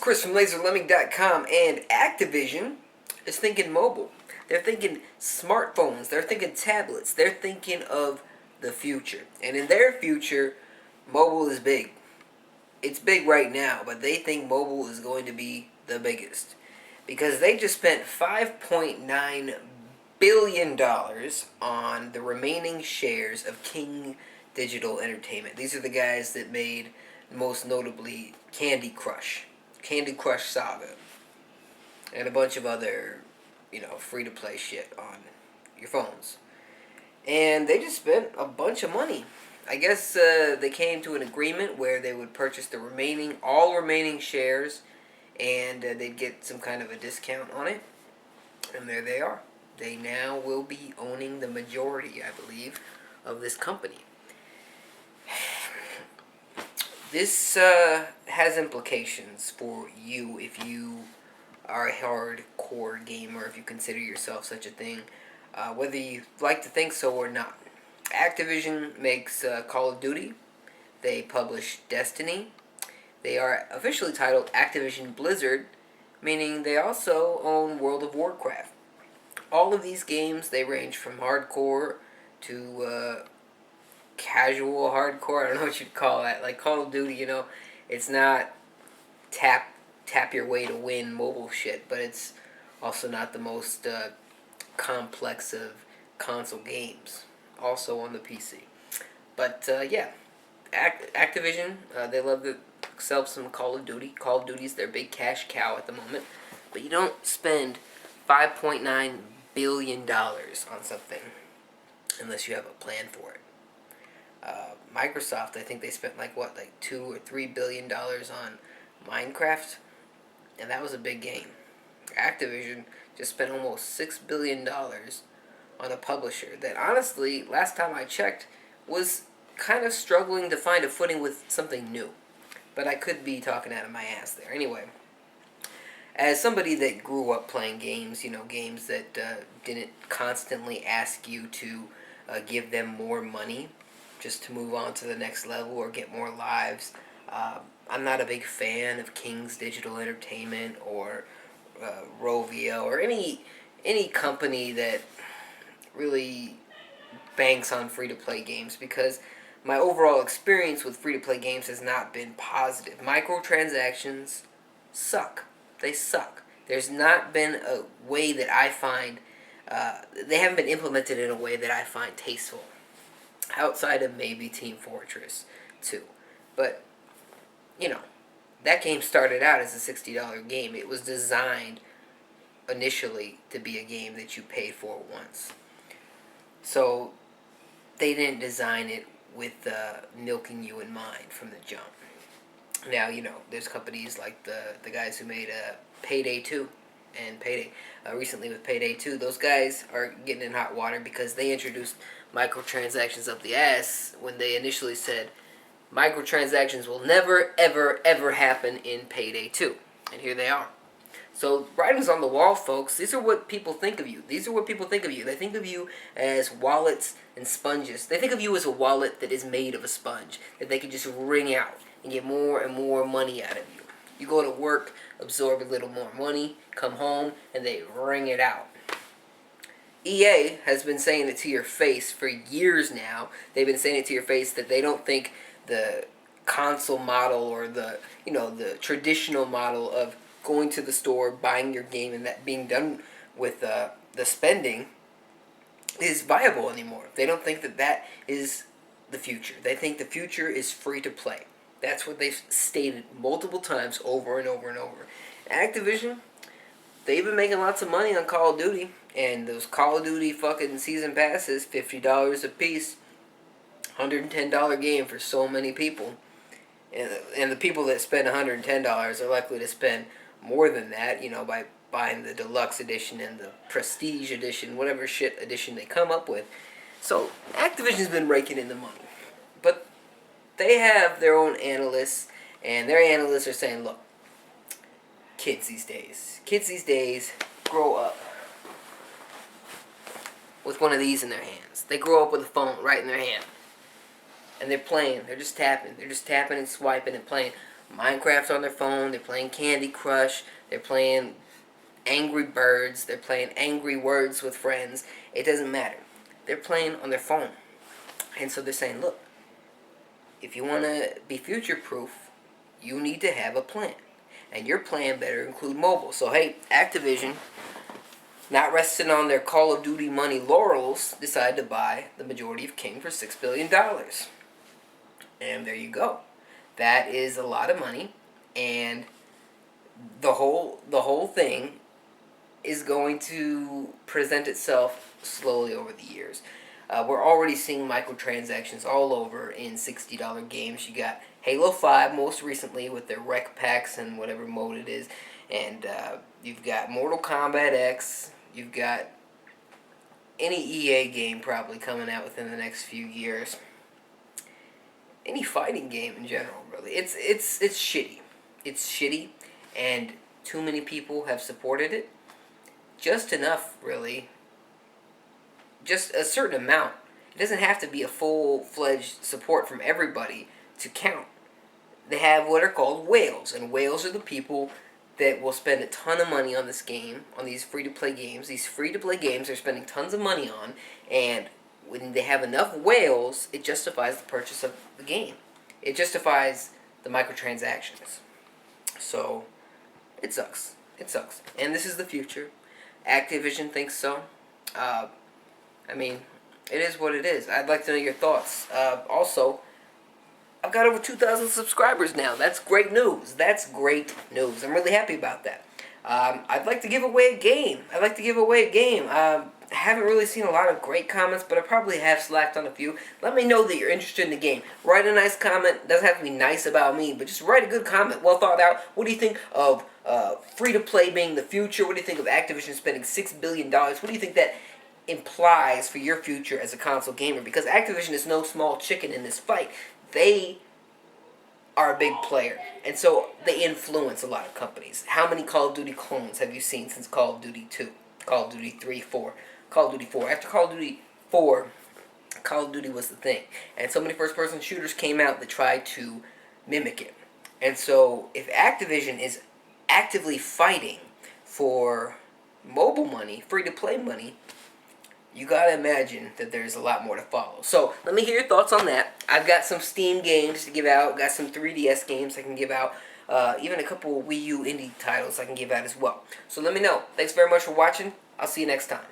Chris from LaserLemming.com, and Activision is thinking mobile. They're thinking smartphones. They're thinking tablets. They're thinking of the future. And in their future, mobile is big. It's big right now, but they think mobile is going to be the biggest. Because they just spent $5.9 billion on the remaining shares of King Digital Entertainment. These are the guys that made, most notably, Candy Crush Saga, and a bunch of other, free-to-play shit on your phones. And they just spent a bunch of money. I guess they came to an agreement where they would purchase all remaining shares, and they'd get some kind of a discount on it. And there they are. They now will be owning the majority, I believe, of this company. This has implications for you if you are a hardcore gamer, if you consider yourself such a thing, whether you like to think so or not. Activision makes Call of Duty. They publish Destiny. They are officially titled Activision Blizzard, meaning they also own World of Warcraft. All of these games, they range from hardcore to casual hardcore. I don't know what you'd call that. Like Call of Duty, it's not tap your way to win mobile shit, but it's also not the most complex of console games. Also on the PC. But yeah, Activision, they love to sell some Call of Duty. Call of Duty's their big cash cow at the moment. But you don't spend $5.9 billion on something unless you have a plan for it. Microsoft, I think they spent like $2 or $3 billion on Minecraft, and that was a big game. Activision just spent almost $6 billion on a publisher that, honestly, last time I checked, was kind of struggling to find a footing with something new. But I could be talking out of my ass there. Anyway, as somebody that grew up playing games, games that didn't constantly ask you to give them more money just to move on to the next level or get more lives, I'm not a big fan of King's Digital Entertainment or Rovia or any company that really banks on free-to-play games, because my overall experience with free-to-play games has not been positive. Microtransactions suck. They suck. There's not been a way that I find, they haven't been implemented in a way that I find tasteful, outside of maybe Team Fortress 2. But, that game started out as a $60 game. It was designed initially to be a game that you paid for once. So they didn't design it with milking you in mind from the jump. Now, there's companies like the guys who made Payday 2 and Payday recently with Payday 2. Those guys are getting in hot water because they introduced microtransactions up the ass when they initially said microtransactions will never, ever, ever happen in Payday 2. And here they are. So, writing's on the wall, folks. These are what people think of you. They think of you as wallets and sponges. They think of you as a wallet that is made of a sponge, that they can just wring out and get more and more money out of you. You go to work, absorb a little more money, come home, and they wring it out. EA has been saying it to your face for years now. They've been saying it to your face that they don't think the console model or the traditional model of going to the store, buying your game, and that being done with the spending is viable anymore. They don't think that is the future. They think the future is free to play. That's what they've stated multiple times over and over and over. Activision, they've been making lots of money on Call of Duty, and those Call of Duty fucking season passes, $50 a piece, $110 game for so many people. And the people that spend $110 are likely to spend more than that, by buying the deluxe edition and the prestige edition, whatever shit edition they come up with. So Activision's been raking in the money. But they have their own analysts, and their analysts are saying, look, kids these days grow up with one of these in their hands. They grow up with a phone right in their hand. And they're playing. They're just tapping and swiping and playing. Minecraft on their phone, they're playing Candy Crush, they're playing Angry Birds, they're playing Angry Words with friends. It doesn't matter. They're playing on their phone. And so they're saying, look, if you want to be future proof, you need to have a plan. And your plan better include mobile. So, hey, Activision, not resting on their Call of Duty money laurels, decided to buy the majority of King for $6 billion. And there you go. That is a lot of money. And the whole thing is going to present itself slowly over the years. We're already seeing microtransactions all over in $60 games. You got Halo 5 most recently with their rec packs and whatever mode it is. And you've got Mortal Kombat X. You've got any EA game probably coming out within the next few years. Any fighting game in general, really. It's shitty. It's shitty, and too many people have supported it. Just enough, really. Just a certain amount. It doesn't have to be a full-fledged support from everybody to count. They have what are called whales, and whales are the people that will spend a ton of money on this game, on these free-to-play games. These free-to-play games they're spending tons of money on, and when they have enough whales, it justifies the purchase of the game. It justifies the microtransactions. So, it sucks. It sucks. And this is the future. Activision thinks so. I mean, it is what it is. I'd like to know your thoughts. Also, I've got over 2,000 subscribers now. That's great news. That's great news. I'm really happy about that. I'd like to give away a game. I haven't really seen a lot of great comments, but I probably have slacked on a few. Let me know that you're interested in the game. Write a nice comment. Doesn't have to be nice about me, but just write a good comment. Well thought out. What do you think of free-to-play being the future? What do you think of Activision spending $6 billion? What do you think that implies for your future as a console gamer? Because Activision is no small chicken in this fight. They are a big player, and so they influence a lot of companies. How many Call of Duty clones have you seen since Call of Duty 2, Call of Duty 3, 4, Call of Duty 4? After Call of Duty 4, Call of Duty was the thing, and so many first-person shooters came out that tried to mimic it. And so if Activision is actively fighting for mobile money, free-to-play money, you gotta imagine that there's a lot more to follow. So, let me hear your thoughts on that. I've got some Steam games to give out, got some 3DS games I can give out, even a couple of Wii U indie titles I can give out as well. So let me know. Thanks very much for watching. I'll see you next time.